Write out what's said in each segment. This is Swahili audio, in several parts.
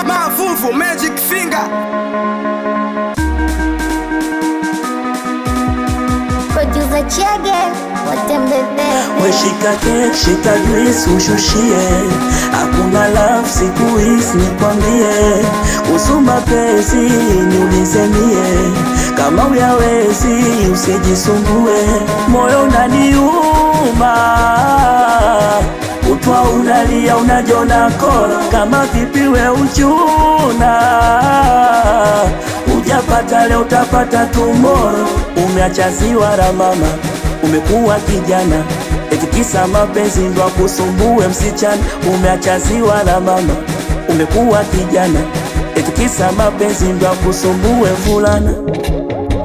Mavuvu Magic Finger. Producer Chege, watembebe. Weshika cake, shika juice, ushushie. Hakuna love siku hizi nikwambie. Kuhusu mapenzi niulize mie. Kama uyawezi usijisumbue. Moyo unaniuma, utwa unalia unajona kora. Kama vipi we uchuna, ujapata leo utapata tomorrow. Umeacha ziwa la mama, umekuwa kijana, eti kisa mapenzi ndo kusumbue msichana. Umeacha ziwa la mama, umekuwa kijana, eti kisa mapenzi ndo kusumbue fulana.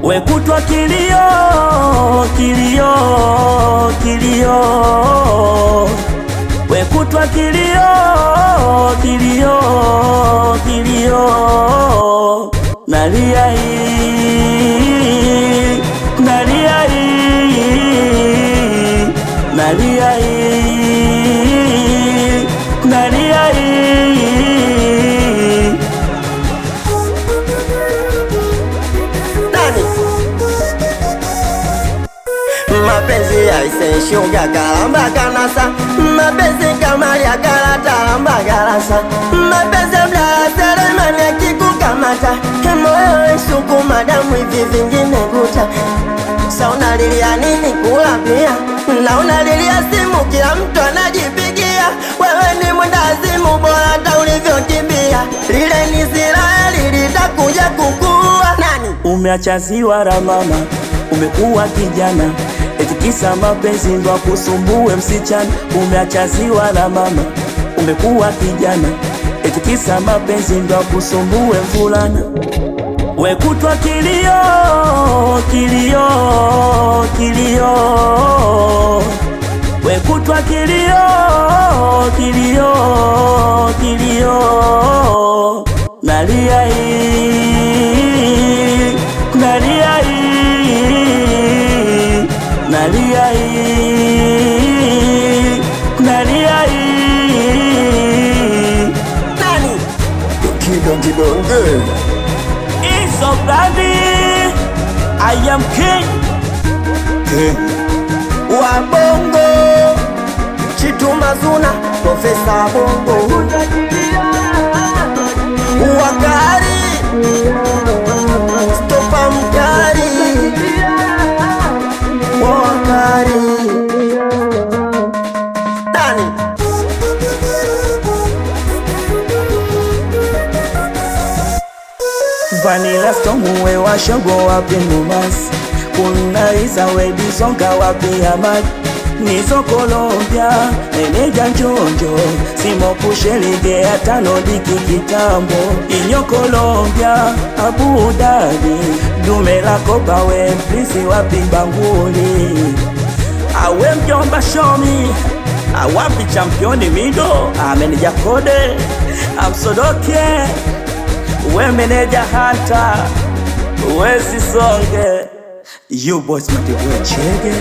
We kutwa kilio, kilio, kilio. We kutwa kilio, kilio, kilio. Nalia hii, nalia hii, nalia hii, nalia hii. Mapenzi yaise shuga kalamba kanasa. Mapenzi kamari ya karata lamba karasa. Mapenzi mdala seremani ya kikukamata. Moyo sukuma damu hivi vingine kuta. Sa unalilia nini kula pia? Na unalilia simu kila mtu anajipigia. Wewe ni mwendazimu bora hata ulivyokimbia. Lile ni Israeli litakuja kukua. Nani? Umeacha ziwa la mama, umekuwa kijana, eti kisa mapenzi ndo kusumbue msichana. Umeacha ziwa la mama, umekuwa kijana, eti kisa mapenzi ndo kusumbue mvulana. We kutwa kilio, kilio, kilio. We kutwa kilio, kilio, kilio. Nalia hii, nalia hii, nalia hii, nalia hii. Nani? Kidonge. It's so bloody. I am king. Wa bongo Chituma Zuna Profesa Bongo Wakari Stopa Mkari Wakari Nani? Vanilla Storm we washogo wapi Numasi. Kuna Iza we Bizonga wapi Amad. Nizo Colombia meneja njonjo. Simo kushelige hata nodiki kitambo. Inyo Colombia Abu Dhabi. Dume la kopa we plisi wapi Banguli. Awe mjomba shomi, awapi championi mido. Ameneja kode, amsodoke. We meneja hata, we sisonge. You boys mati we Chege.